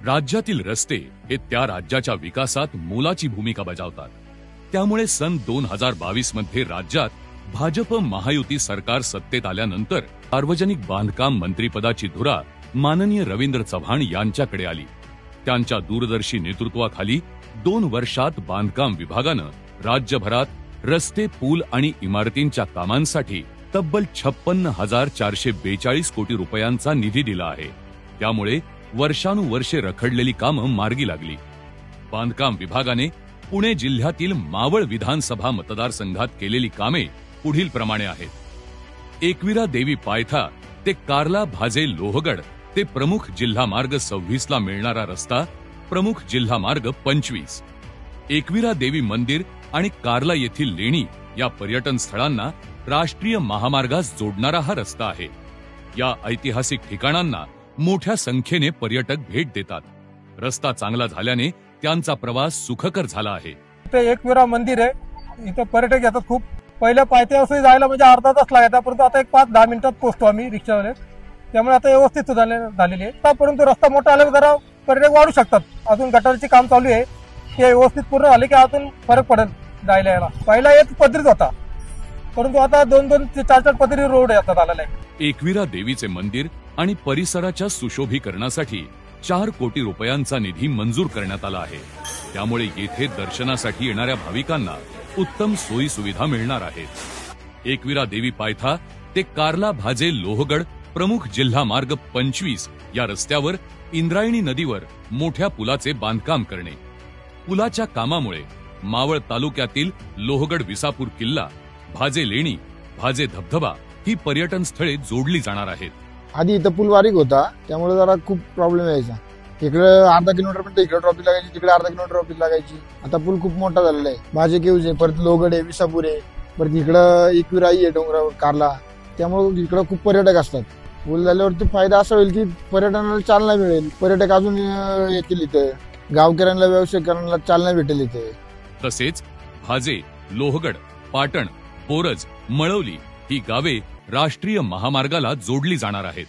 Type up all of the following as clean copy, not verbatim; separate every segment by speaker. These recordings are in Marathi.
Speaker 1: राज्यातील रस्ते हे त्या राज्याच्या विकासात मोलाची भूमिका बजावतात। त्यामुळे सन 2022 मध्ये राज्यात भाजप महायुती सरकार सत्तेत आल्यानंतर सार्वजनिक बांधकाम मंत्रीपदाची धुरा माननीय रवींद्र चव्हाण यांच्याकडे आली। त्यांच्या दूरदर्शी नेतृत्वाखाली 2 वर्षात बांधकाम विभागानं राज्यभरात रस्ते, पूल आणि इमारतींच्या कामांसाठी तब्बल 56,442 कोटी रुपयांचा निधी दिला आहे। त्यामुळे वर्षानुवर्षे रखडलेली कामं मार्गी लागली। बांधकाम विभागाने पुणे जिल्ह्यातील मावळ विधानसभा मतदारसंघात केलेली कामे पुढील प्रमाणे आहेत। एकविरा देवी पायथा ते कार्ला भाजे लोहगड ते प्रमुख जिल्हा मार्ग 26 ला मिळणारा रस्ता प्रमुख जिल्हा मार्ग 25, एकविरा देवी मंदिर आणि कार्ला येथील लेणी या पर्यटन स्थळांना राष्ट्रीय महामार्गास जोडणारा हा रस्ता आहे। या ऐतिहासिक ठिकाणांना मोठ्या संख्येने पर्यटक भेट देतात। रस्ता चांगला झाल्याने त्यांचा प्रवास सुखकर झाला आहे।
Speaker 2: इथे एकविरा मंदिर आहे, इथे पर्यटक येतात खूप। पहिल्या पायथ्यावर जायला म्हणजे अर्धा तास लागायचा, परंतु आता एक 5-10 मिनिटात पोहोचतो आम्ही रिक्षावाले। त्यामुळे आता व्यवस्थित झालेली आहे। परंतु रस्ता मोठा आल्यावर जरा पर्यटक वाढू शकतात। अजून गटारचे काम चालू आहे, ते व्यवस्थित पूर्ण झाले की अजून फरक पडेल जायला यायला। पहिला एक पदरीच होता, परंतु आता 2-2 ते 4-4 पदरी रोड येतात आलेला आहे।
Speaker 1: एकविरा देवीचे मंदिर आणि परिसराच्या सुशोभीकरणासाठी 4 कोटी रुपयांचा निधी मंजूर करण्यात आला आहे। त्यामुळे येथे दर्शनासाठी येणाऱ्या भाविकांना उत्तम सोयी सुविधा मिळणार आहेत। एकविरा देवी पायथा ते कार्ला भाजे लोहगड प्रमुख जिल्हा मार्ग 25 या रस्त्यावर इंद्रायणी नदीवर मोठ्या पुलाचे बांधकाम करणे। पुलाच्या कामामुळे मावळ तालुक्यातील लोहगड विसापूर किल्ला, भाजे लेणी, भाजे धबधबा ही पर्यटन स्थळे जोडली जाणार आहेत।
Speaker 3: आधी इथं पूल बारीक होता, त्यामुळे जरा खूप प्रॉब्लेम यायचा। इकडे अर्धा किलोमीटर पर्यंत इकडे ट्रॉफिक लागायची, तिकडे अर्धा किलोमीटर ट्रॉफिक लागायची। आता पूल खूप मोठा झालेला आहे। भाजे केवज आहे, परत लोहगड आहे, विसापूर आहे, परत इकडं एकविराई आहे डोंगरावर कार्ला, त्यामुळे इकडं खूप पर्यटक असतात। पूल झाल्यावरती फायदा असा होईल की पर्यटनाला चालना मिळेल, पर्यटक अजून येतील इथे, गावकऱ्यांना व्यावसायिकांना चालना भेटेल इथे।
Speaker 1: तसेच भाजे, लोहगड, पाटण, बोरज, मळवली ही गावे राष्ट्रीय महामार्गाला जोडली जाणार आहेत।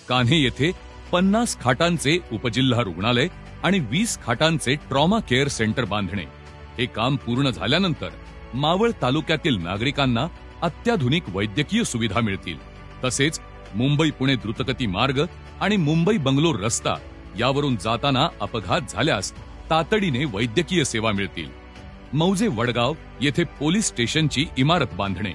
Speaker 1: कान्हे येथे 50 खाटांचे उपजिल्हा रुग्णालय आणि 20 खाटांचे ट्रॉमा केअर सेंटर बांधणे हे काम पूर्ण झाल्यानंतर मावळ तालुक्यातील नागरिकांना अत्याधुनिक वैद्यकीय सुविधा मिळतील। तसेच मुंबई पुणे द्रुतगती मार्ग आणि मुंबई बंगलोर रस्ता यावरून जाताना अपघात झाल्यास तातडीने वैद्यकीय सेवा मिळतील। मौजे वडगाव येथे पोलीस स्टेशनची इमारत बांधणे,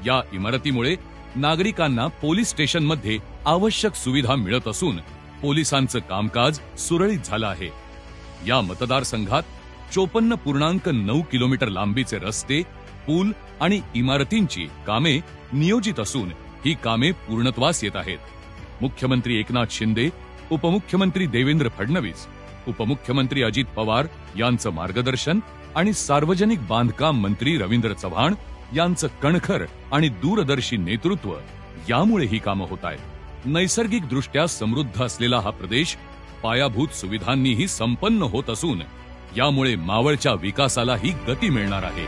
Speaker 1: या इमारतीमुळे नागरिकांना पोलीस स्टेशनमध्ये आवश्यक सुविधा मिळत असून पोलिसांचं कामकाज सुरळीत झालं आहे। या मतदारसंघात 54.9 किलोमीटर लांबीचे रस्ते, पूल आणि इमारतींची कामे नियोजित असून ही कामे पूर्णत्वास येत आहेत। मुख्यमंत्री एकनाथ शिंदे, उपमुख्यमंत्री देवेंद्र फडणवीस, उपमुख्यमंत्री अजित पवार यांचं मार्गदर्शन आणि सार्वजनिक बांधकाम मंत्री रवींद्र चव्हाण यांचं कणखर आणि दूरदर्शी नेतृत्व यामुळे ही कामं होत आहेत। नैसर्गिक दृष्ट्या समृद्ध असलेला हा प्रदेश पायाभूत सुविधांनीही संपन्न होत असून यामुळे मावळच्या विकासालाही गती मिळणार आहे।